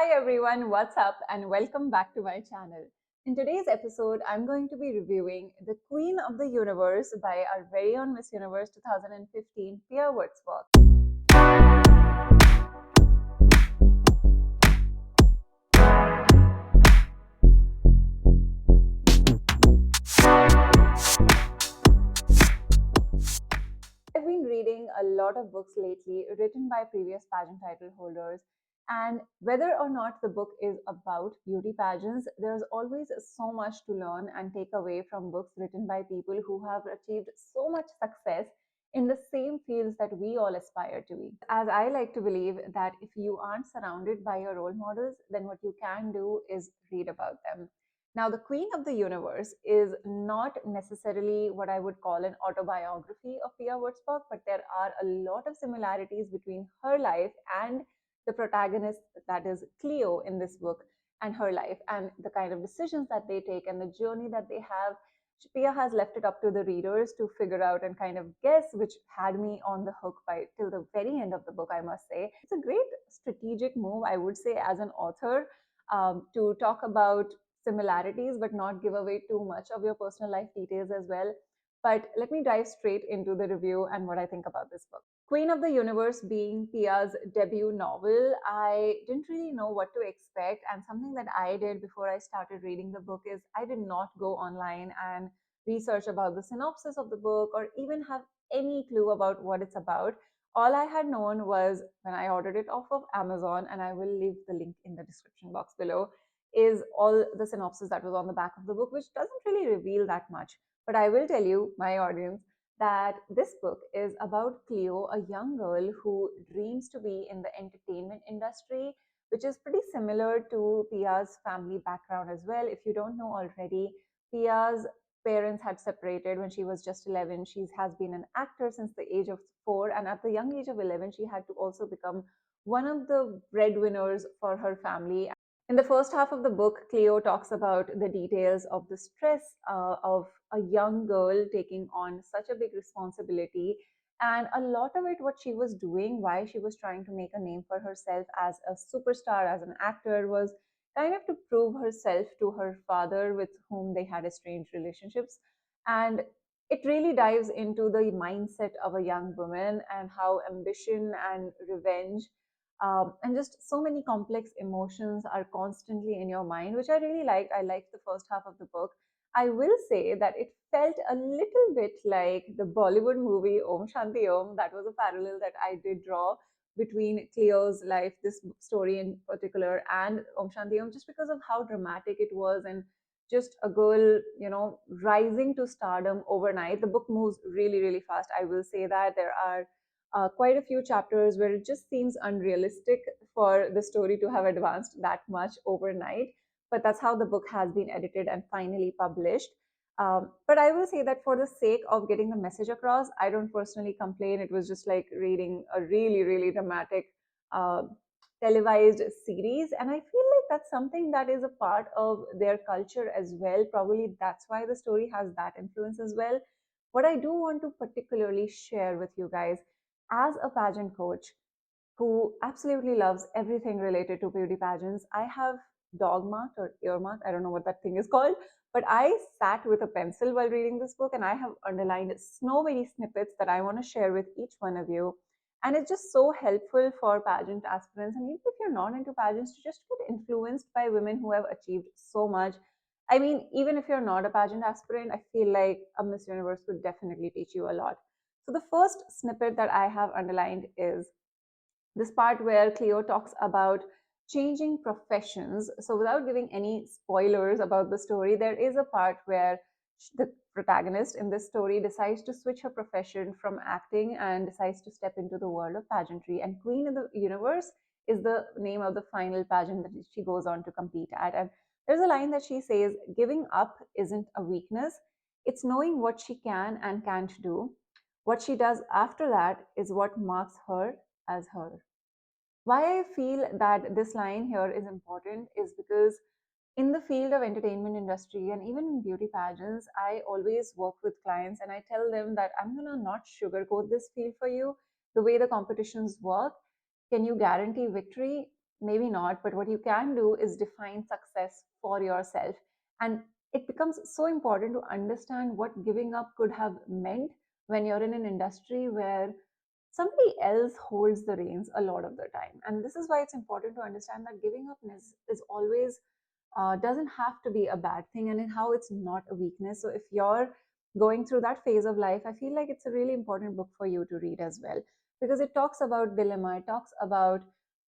Hi everyone, what's up and welcome back to my channel. In today's episode, I'm going to be reviewing The Queen of the Universe by our very own Miss Universe 2015, Pia Wurtzbach. I've been reading a lot of books lately written by previous pageant title holders, and whether or not the book is about beauty pageants, there's always so much to learn and take away from books written by people who have achieved so much success in the same fields that we all aspire to be. As I like to believe that if you aren't surrounded by your role models, then what you can do is read about them. Now, The Queen of the Universe is not necessarily what I would call an autobiography of Pia Wurtzbach, but there are a lot of similarities between her life and the protagonist, that is Cleo, in this book, and her life, and the kind of decisions that they take and the journey that they have. Pia has left it up to the readers to figure out and kind of guess, which had me on the hook by till the very end of the book, I must say. It's a great strategic move, I would say, as an author, to talk about similarities but not give away too much of your personal life details as well. But let me dive straight into the review and what I think about this book. Queen of the Universe being Pia's debut novel, I didn't really know what to expect. And something that I did before I started reading the book is I did not go online and research about the synopsis of the book or even have any clue about what it's about. All I had known was when I ordered it off of Amazon, and I will leave the link in the description box below, is all the synopsis that was on the back of the book, which doesn't really reveal that much. But I will tell you, my audience, that this book is about Cleo, a young girl who dreams to be in the entertainment industry, which is pretty similar to Pia's family background as well. If you don't know already, Pia's parents had separated when she was just 11. She has been an actor since the age of 4, and at the young age of 11, she had to also become one of the breadwinners for her family. In the first half of the book, Cleo talks about the details of the stress of a young girl taking on such a big responsibility. And a lot of it, what she was doing, why she was trying to make a name for herself as a superstar, as an actor, was kind of to prove herself to her father, with whom they had estranged relationships. And it really dives into the mindset of a young woman and how ambition and revenge and just so many complex emotions are constantly in your mind, which I really liked. I liked the first half of the book. I will say that it felt a little bit like the Bollywood movie Om Shanti Om. That was a parallel that I did draw between Cleo's life, this story in particular, and Om Shanti Om, just because of how dramatic it was and just a girl, rising to stardom overnight. The book moves really, really fast. I will say that there are quite a few chapters where it just seems unrealistic for the story to have advanced that much overnight. But that's how the book has been edited and finally published. But I will say that for the sake of getting the message across, I don't personally complain. It was just like reading a really, really dramatic uh, televised series. And I feel like that's something that is a part of their culture as well. Probably that's why the story has that influence as well. What I do want to particularly share with you guys, as a pageant coach who absolutely loves everything related to beauty pageants, I have dog marked or earmarked, I don't know what that thing is called, but I sat with a pencil while reading this book and I have underlined so many snippets that I want to share with each one of you. And it's just so helpful for pageant aspirants, and even if you're not into pageants, to just get influenced by women who have achieved so much. I mean, even if you're not a pageant aspirant, I feel like a Miss Universe could definitely teach you a lot. So the first snippet that I have underlined is this part where Cleo talks about changing professions. So, without giving any spoilers about the story, there is a part where the protagonist in this story decides to switch her profession from acting and decides to step into the world of pageantry. And Queen of the Universe is the name of the final pageant that she goes on to compete at. And there's a line that she says, "Giving up isn't a weakness, it's knowing what she can and can't do. What she does after that is what marks her as her." Why I feel that this line here is important is because in the field of entertainment industry and even in beauty pageants, I always work with clients and I tell them that I'm going to not sugarcoat this field for you. The way the competitions work, can you guarantee victory? maybe not, but what you can do is define success for yourself. And it becomes so important to understand what giving up could have meant when you're in an industry where somebody else holds the reins a lot of the time. And this is why it's important to understand that giving up is always doesn't have to be a bad thing, and in how it's not a weakness. So if you're going through that phase of life, I feel like it's a really important book for you to read as well, because it talks about dilemma, it talks about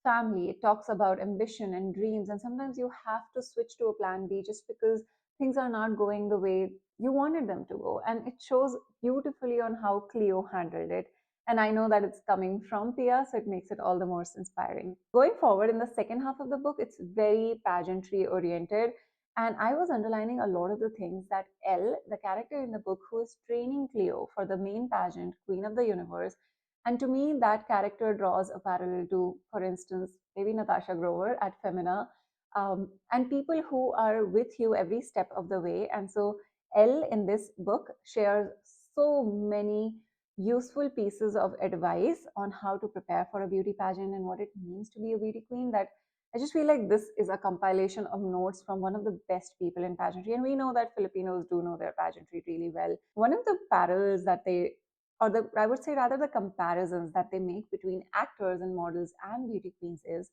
family, it talks about ambition and dreams, and sometimes you have to switch to a plan B just because things are not going the way you wanted them to go. And it shows beautifully on how Cleo handled it. And I know that it's coming from Pia, so it makes it all the more inspiring. Going forward in the second half of the book, it's very pageantry oriented. And I was underlining a lot of the things that Elle, the character in the book who is training Cleo for the main pageant, Queen of the Universe, and to me, that character draws a parallel to, for instance, maybe Natasha Grover at Femina, and people who are with you every step of the way. And so, Elle in this book shares so many useful pieces of advice on how to prepare for a beauty pageant and what it means to be a beauty queen, that I just feel like this is a compilation of notes from one of the best people in pageantry. And we know that Filipinos do know their pageantry really well. One of the parallels that they, or the, I would say rather the comparisons that they make between actors and models and beauty queens is,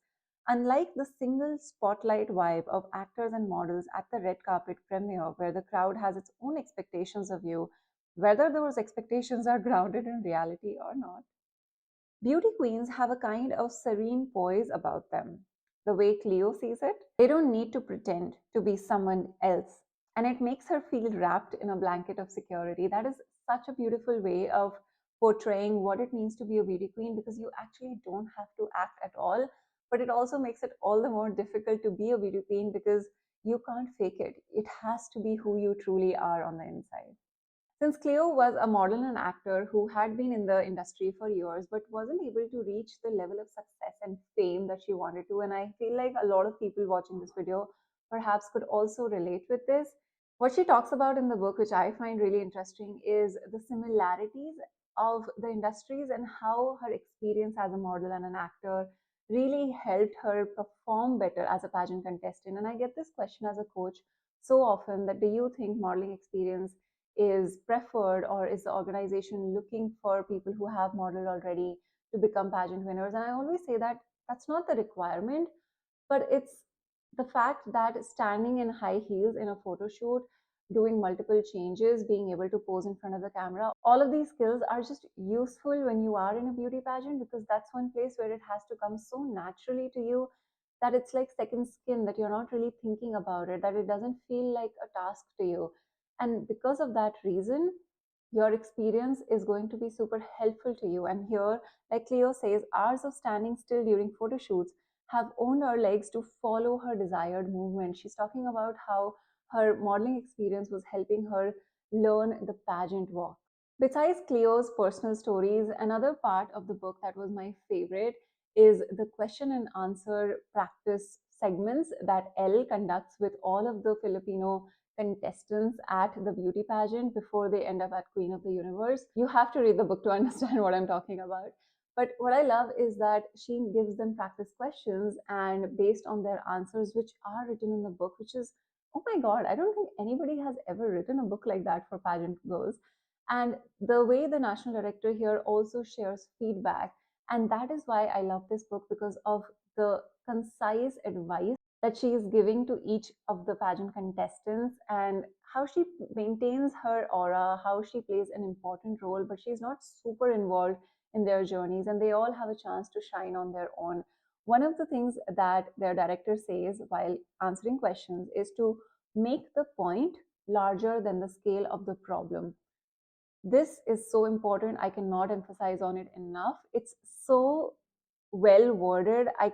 unlike the single spotlight vibe of actors and models at the red carpet premiere, where the crowd has its own expectations of you, whether those expectations are grounded in reality or not. Beauty queens have a kind of serene poise about them. The way Cleo sees it, they don't need to pretend to be someone else. And it makes her feel wrapped in a blanket of security. That is such a beautiful way of portraying what it means to be a beauty queen, because you actually don't have to act at all. But it also makes it all the more difficult to be a beauty queen because you can't fake it. It has to be who you truly are on the inside. Since Cleo was a model and actor who had been in the industry for years but wasn't able to reach the level of success and fame that she wanted to, and I feel like a lot of people watching this video perhaps could also relate with this. What she talks about in the book, which I find really interesting, is the similarities of the industries and how her experience as a model and an actor really helped her perform better as a pageant contestant. And I get this question as a coach so often, that do you think modeling experience is preferred, or is the organization looking for people who have modeled already to become pageant winners? And I always say that that's not the requirement, but it's the fact that standing in high heels in a photo shoot, doing multiple changes, being able to pose in front of the camera, all of these skills are just useful when you are in a beauty pageant, because that's one place where it has to come so naturally to you that it's like second skin, that you're not really thinking about it, that it doesn't feel like a task to you. And because of that reason, your experience is going to be super helpful to you. And here, like Cleo says, hours of standing still during photo shoots have owned her legs to follow her desired movement. She's talking about how her modeling experience was helping her learn the pageant walk. Besides Cleo's personal stories, another part of the book that was my favorite is the question and answer practice segments that Elle conducts with all of the Filipino contestants at the beauty pageant before they end up at Queen of the Universe. You have to read the book to understand what I'm talking about. But what I love is that she gives them practice questions, and based on their answers, which are written in the book, which is, oh my God, I don't think anybody has ever written a book like that for pageant girls. And the way the national director here also shares feedback. And that is why I love this book, because of the concise advice that she is giving to each of the pageant contestants, and how she maintains her aura, how she plays an important role, but she's not super involved in their journeys, and they all have a chance to shine on their own. One of the things that their director says while answering questions is to make the point larger than the scale of the problem. This is so important. I cannot emphasize on it enough. It's so well worded. I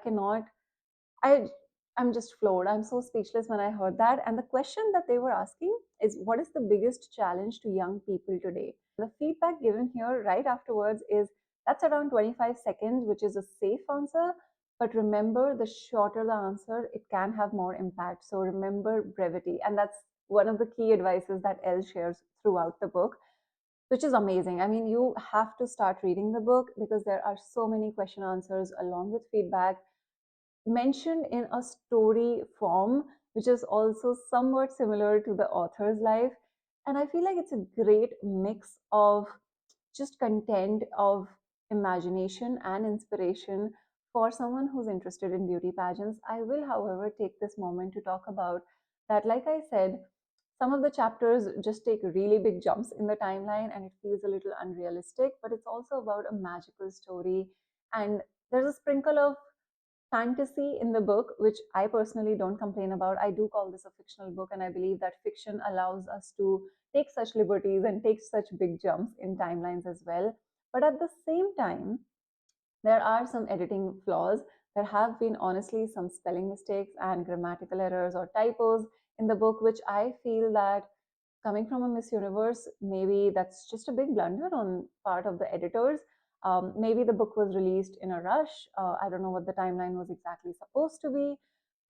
I'm just floored. I'm so speechless when I heard that. And the question that they were asking is, what is the biggest challenge to young people today? The feedback given here right afterwards is, that's around 25 seconds, which is a safe answer. But remember, the shorter the answer, it can have more impact. So remember brevity. And that's one of the key advices that Elle shares throughout the book, which is amazing. I mean, you have to start reading the book because there are so many question answers along with feedback. mentioned in a story form, which is also somewhat similar to the author's life. And I feel like it's a great mix of just content, of imagination and inspiration for someone who's interested in beauty pageants. I will, however, take this moment to talk about that, like I said, some of the chapters just take really big jumps in the timeline and it feels a little unrealistic, but it's also about a magical story. And there's a sprinkle of fantasy in the book, which I personally don't complain about. I do call this a fictional book, and I believe that fiction allows us to take such liberties and take such big jumps in timelines as well. But at the same time, there are some editing flaws. There have been, honestly, some spelling mistakes and grammatical errors or typos in the book, which I feel that coming from a Miss Universe, maybe that's just a big blunder on part of the editors. Maybe the book was released in a rush. I don't know what the timeline was exactly supposed to be,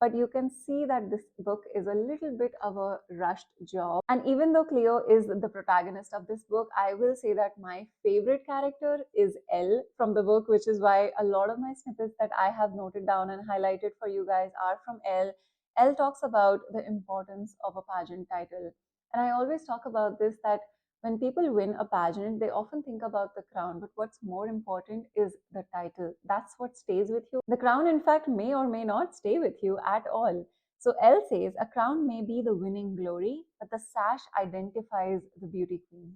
but you can see that this book is a little bit of a rushed job. And even though Cleo is the protagonist of this book, I will say that my favorite character is Elle from the book, which is why a lot of my snippets that I have noted down and highlighted for you guys are from Elle. Elle talks about the importance of a pageant title. And I always talk about this, that when people win a pageant, they often think about the crown, but what's more important is the title. That's what stays with you. The crown, in fact, may or may not stay with you at all. So Elle says a crown may be the winning glory, but the sash identifies the beauty queen.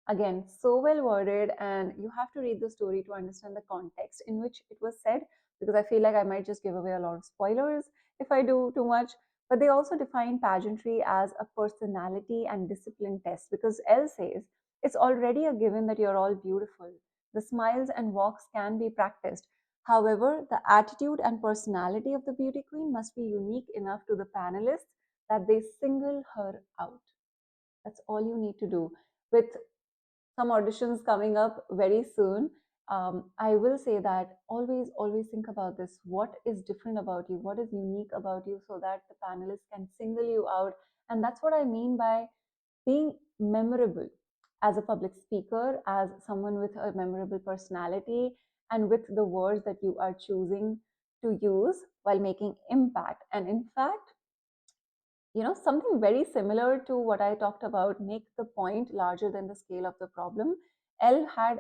Again, so well worded, and you have to read the story to understand the context in which it was said, because I feel like I might just give away a lot of spoilers if I do too much. But they also define pageantry as a personality and discipline test, because Elle says it's already a given that you're all beautiful. The smiles and walks can be practiced. However, the attitude and personality of the beauty queen must be unique enough to the panelists that they single her out. That's all you need to do. With some auditions coming up very soon, I will say that always think about this. What is different about you? What is unique about you, so that the panelists can single you out? And that's what I mean by being memorable as a public speaker, as someone with a memorable personality, and with the words that you are choosing to use while making impact. And in fact, something very similar to what I talked about, make the point larger than the scale of the problem. Elle had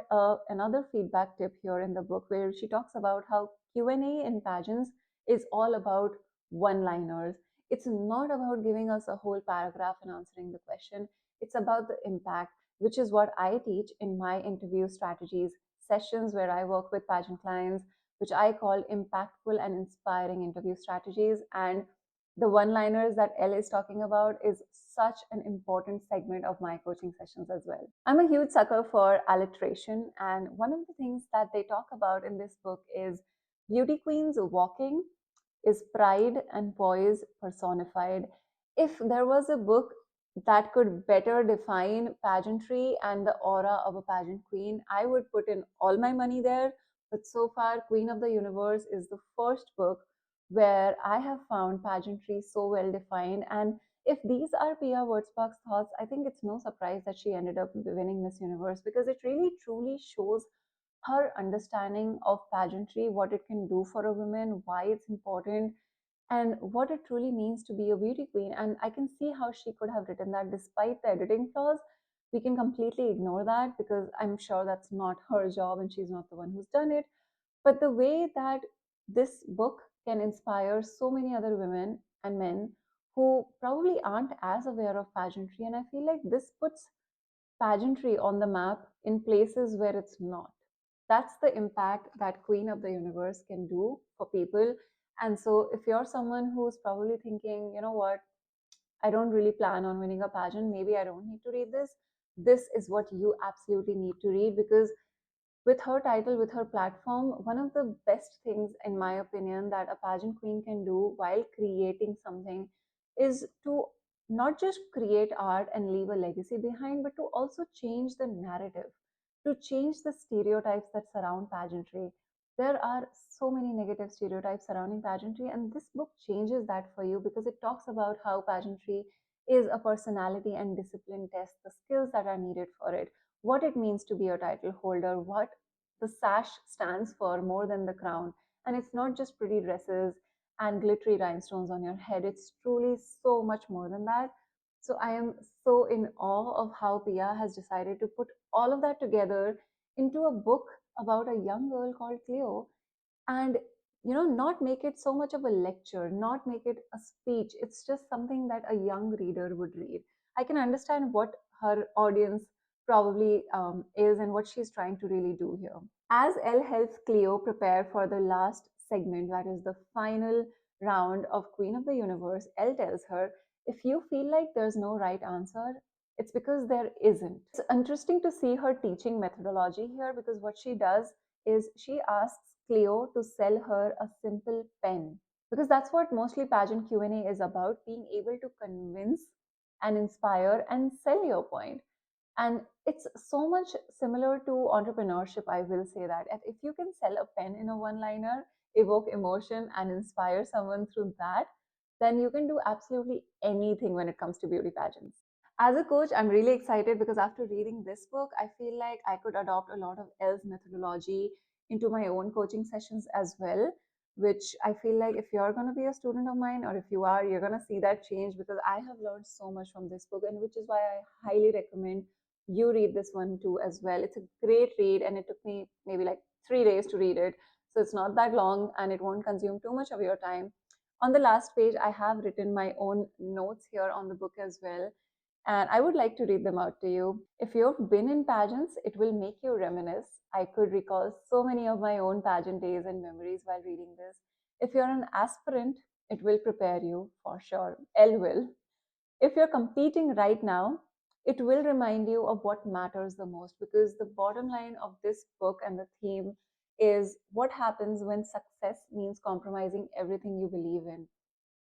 another feedback tip here in the book where she talks about how Q&A in pageants is all about one-liners. It's not about giving us a whole paragraph and answering the question. It's about the impact, which is what I teach in my interview strategies sessions where I work with pageant clients, which I call impactful and inspiring interview strategies. And the one liners that Elle is talking about is such an important segment of my coaching sessions as well. I'm a huge sucker for alliteration, and one of the things that they talk about in this book is beauty queens walking is pride and poise personified. If there was a book that could better define pageantry and the aura of a pageant queen, I would put in all my money there. But so far, Queen of the Universe is the first book where I have found pageantry so well defined. And if these are Pia Wurtzbach's thoughts, I think it's no surprise that she ended up winning Miss Universe, because it really truly shows her understanding of pageantry, what it can do for a woman, why it's important, and what it truly means to be a beauty queen. And I can see how she could have written that despite the editing flaws. We can completely ignore that because I'm sure that's not her job and she's not the one who's done it. But the way that this book can inspire so many other women and men who probably aren't as aware of pageantry, and I feel like this puts pageantry on the map in places where it's not. That's the impact that Queen of the Universe can do for people. And so, if you're someone who's probably thinking, you know what, I don't really plan on winning a pageant, maybe I don't need to read this, this is what you absolutely need to read, because with her title, with her platform, one of the best things, in my opinion, that a pageant queen can do while creating something is to not just create art and leave a legacy behind, but to also change the narrative, to change the stereotypes that surround pageantry. There are so many negative stereotypes surrounding pageantry, and this book changes that for you because it talks about how pageantry is a personality and discipline test, the skills that are needed for it, what it means to be a title holder, what the sash stands for more than the crown, And it's not just pretty dresses and glittery rhinestones on your head, it's truly so much more than that. So I am so in awe of how Pia has decided to put all of that together into a book about a young girl called Cleo, and not make it so much of a lecture, not make it a speech. It's just something that a young reader would read. I can understand what her audience probably is and what she's trying to really do here. As Elle helps Cleo prepare for the last segment, that is the final round of Queen of the Universe, Elle tells her, if you feel like there's no right answer, it's because there isn't. It's interesting to see her teaching methodology here, because what she does is she asks Cleo to sell her a simple pen, because that's what mostly pageant Q&A is about, being able to convince and inspire and sell your point. And it's so much similar to entrepreneurship, I will say that. If you can sell a pen in a one liner, evoke emotion, and inspire someone through that, then you can do absolutely anything when it comes to beauty pageants. As a coach, I'm really excited because after reading this book, I feel like I could adopt a lot of Elle's methodology into my own coaching sessions as well. Which I feel like if you're going to be a student of mine, or if you are, you're going to see that change, because I have learned so much from this book, and which is why I highly recommend you read this one too as well. It's a great read, and it took me maybe like 3 days to read it. So it's not that long, and it won't consume too much of your time. On the last page, I have written my own notes here on the book as well, and I would like to read them out to you. If you've been in pageants, it will make you reminisce. I could recall so many of my own pageant days and memories while reading this. If you're an aspirant, it will prepare you for sure. Elle will. If you're competing right now, it will remind you of what matters the most, because the bottom line of this book and the theme is what happens when success means compromising everything you believe in.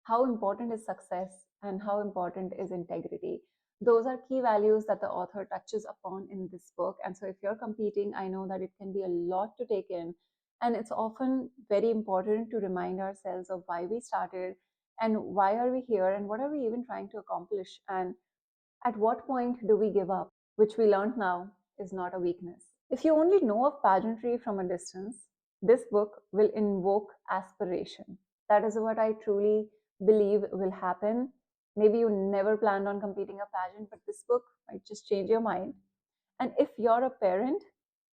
How important is success and how important is integrity? Those are key values that the author touches upon in this book. And so, if you're competing, I know that it can be a lot to take in. And it's often very important to remind ourselves of why we started and why are we here and what are we even trying to accomplish, and at what point do we give up, which we learned now is not a weakness. If you only know of pageantry from a distance, this book will invoke aspiration. That is what I truly believe will happen. Maybe you never planned on competing a pageant, but this book might just change your mind. And if you're a parent,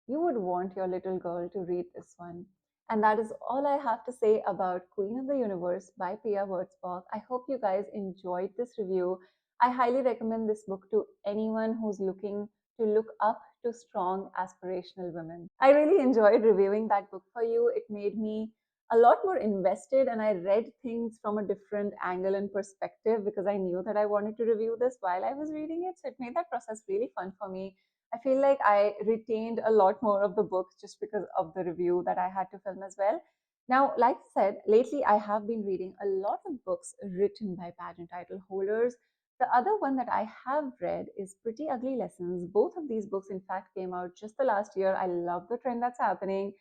you would want your little girl to read this one. And that is all I have to say about Queen of the Universe by Pia Wurtzbach. I hope you guys enjoyed this review. I highly recommend this book to anyone who's looking to look up to strong, aspirational women. I really enjoyed reviewing that book for you. It made me a lot more invested, and I read things from a different angle and perspective because I knew that I wanted to review this while I was reading it. So it made that process really fun for me. I feel like I retained a lot more of the book just because of the review that I had to film as well. Now, like I said, lately I have been reading a lot of books written by pageant title holders. The other one that I have read is Pretty Ugly Lessons. Both of these books, in fact, came out just the last year. I love the trend that's happening.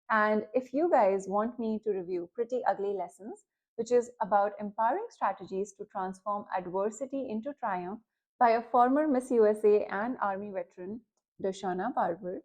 And if you guys want me to review Pretty Ugly Lessons, which is about empowering strategies to transform adversity into triumph by a former Miss USA and Army veteran, Doshana Barber,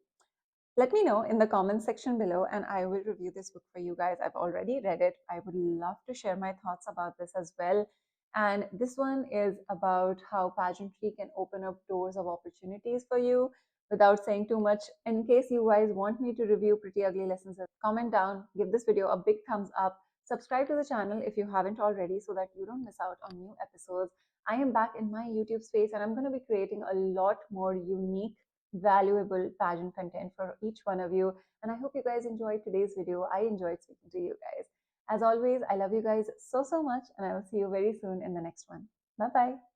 let me know in the comments section below, and I will review this book for you guys. I've already read it. I would love to share my thoughts about this as well. And this one is about how pageantry can open up doors of opportunities for you. Without saying too much, in case you guys want me to review Pretty Ugly Lessons, comment down, give this video a big thumbs up, subscribe to the channel if you haven't already so that you don't miss out on new episodes. I am back in my YouTube space, and I'm going to be creating a lot more unique, valuable pageant content for each one of you. And I hope you guys enjoyed today's video. I enjoyed speaking to you guys. As always, I love you guys so much, and I will see you very soon in the next one. Bye bye.